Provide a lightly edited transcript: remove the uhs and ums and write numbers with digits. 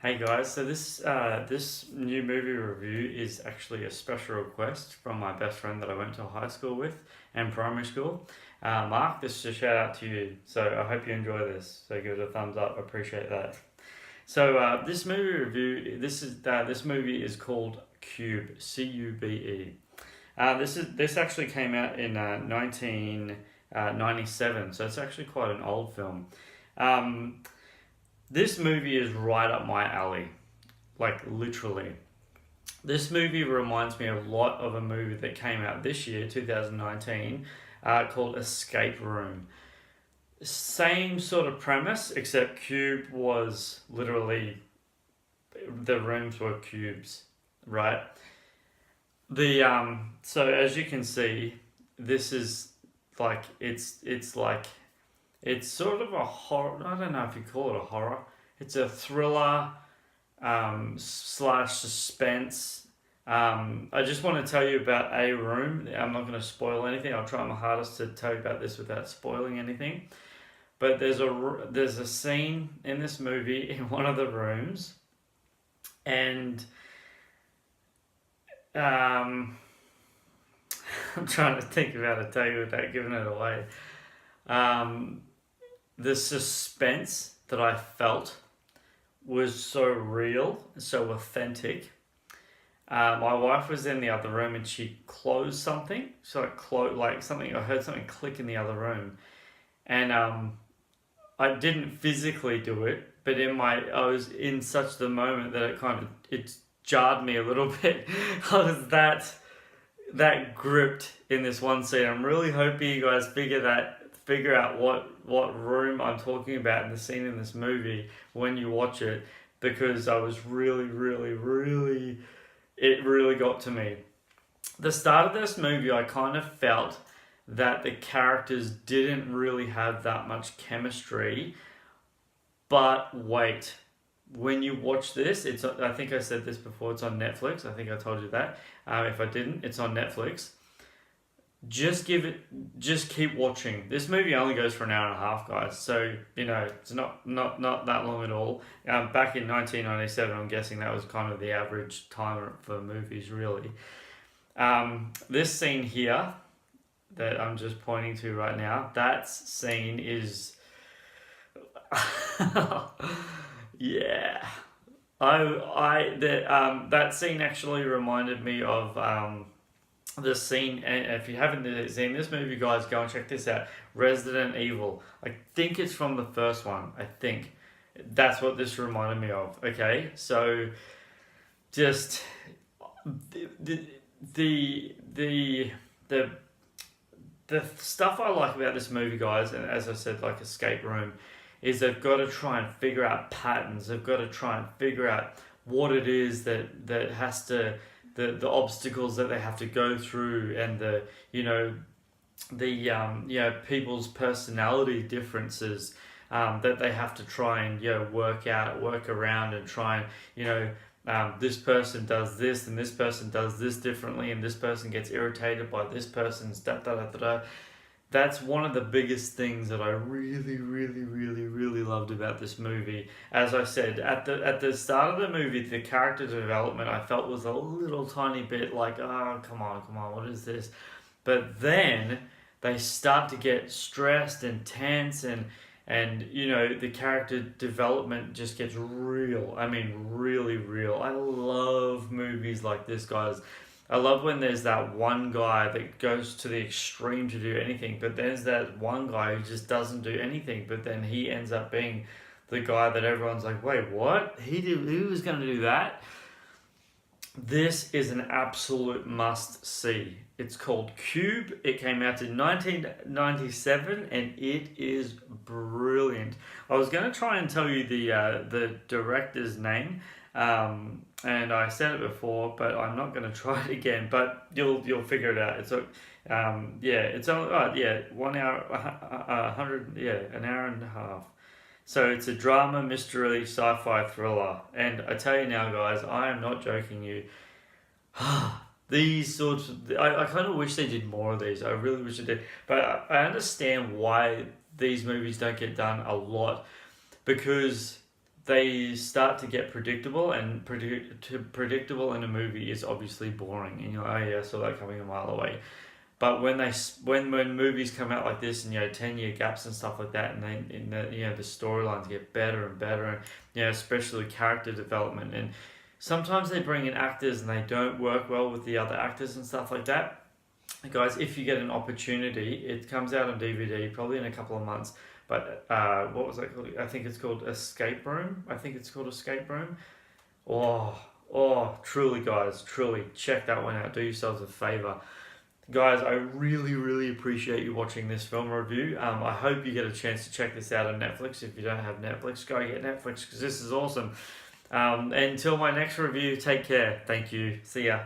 Hey guys, so this new movie review is actually a special request from my best friend that I went to high school with and primary school. Mark, this is a shout out to you. So I hope you enjoy this. So give it a thumbs up. I appreciate that. So this movie review, this movie is called Cube, Cube. This actually came out in 1997, so it's actually quite an old film. Um, this movie is right up my alley, like literally. This movie reminds me a lot of a movie that came out this year, 2019, called Escape Room. Same sort of premise, except Cube was literally the rooms were cubes, right? So as you can see, this is like it's sort of a horror. I don't know if you call it a horror. It's a thriller slash suspense. I just want to tell you about a room. I'm not going to spoil anything. I'll try my hardest to tell you about this without spoiling anything. But there's a scene in this movie in one of the rooms, and um, I'm trying to think of how to tell you without giving it away. Um, the suspense that I felt was so real, so authentic. My wife was in the other room and she closed something. So like something. I heard something click in the other room, and I didn't physically do it, but I was in such the moment that it jarred me a little bit. I was that gripped in this one scene. I'm really hoping you guys figure out what room I'm talking about in the scene in this movie when you watch it, because I was really, it really got to me. The start of this movie, I kind of felt that the characters didn't really have that much chemistry, but wait, when you watch this, I think I said this before, it's on Netflix. I think I told you that. If I didn't, it's on Netflix. Just keep watching. This movie only goes for an hour and a half, guys. So it's not that long at all. Back in 1997, I'm guessing that was kind of the average time for movies, really. This scene here that I'm just pointing to right now, that scene is, yeah. That scene actually reminded me of the scene, and if you haven't seen this movie, guys, go and check this out. Resident Evil. I think it's from the first one. I think that's what this reminded me of. Okay, so just the the the the, the stuff I like about this movie, guys, and as I said, like Escape Room, is they've got to try and figure out patterns. They've got to try and figure out what it is that has to the obstacles that they have to go through, and people's personality differences that they have to try and work around, and try and this person does this and this person does this differently, and this person gets irritated by this person's da da da da da. That's one of the biggest things that I really loved about this movie. As I said, at the start of the movie, the character development I felt was a little tiny bit like, oh, come on, what is this? But then they start to get stressed and tense, and the character development just gets real. I mean, really real. I love movies like this, guys. I love when there's that one guy that goes to the extreme to do anything, but there's that one guy who just doesn't do anything, but then he ends up being the guy that everyone's like, wait, what? He was going to do that? This is an absolute must-see. It's called Cube. It came out in 1997, and it is brilliant. I was going to try and tell you the director's name, and I said it before, but I'm not going to try it again. But you'll figure it out. It's it's only 1 hour, 100, an hour and a half. So it's a drama, mystery, sci-fi thriller, and I tell you now, guys, I am not joking you. These sorts of, I kind of wish they did more of these. I really wish they did, but I understand why these movies don't get done a lot, because they start to get predictable, and predictable in a movie is obviously boring. And you're like, oh yeah, I saw that coming a mile away. But when movies come out like this, and 10-year gaps and stuff like that, and the storylines get better and better, and especially character development, and sometimes they bring in actors and they don't work well with the other actors and stuff like that. Guys, if you get an opportunity, it comes out on DVD probably in a couple of months. But what was that called? I think it's called Escape Room. Truly, guys, truly check that one out. Do yourselves a favor. Guys, I really, really appreciate you watching this film review. I hope you get a chance to check this out on Netflix. If you don't have Netflix, go get Netflix because this is awesome. Until my next review, take care. Thank you. See ya.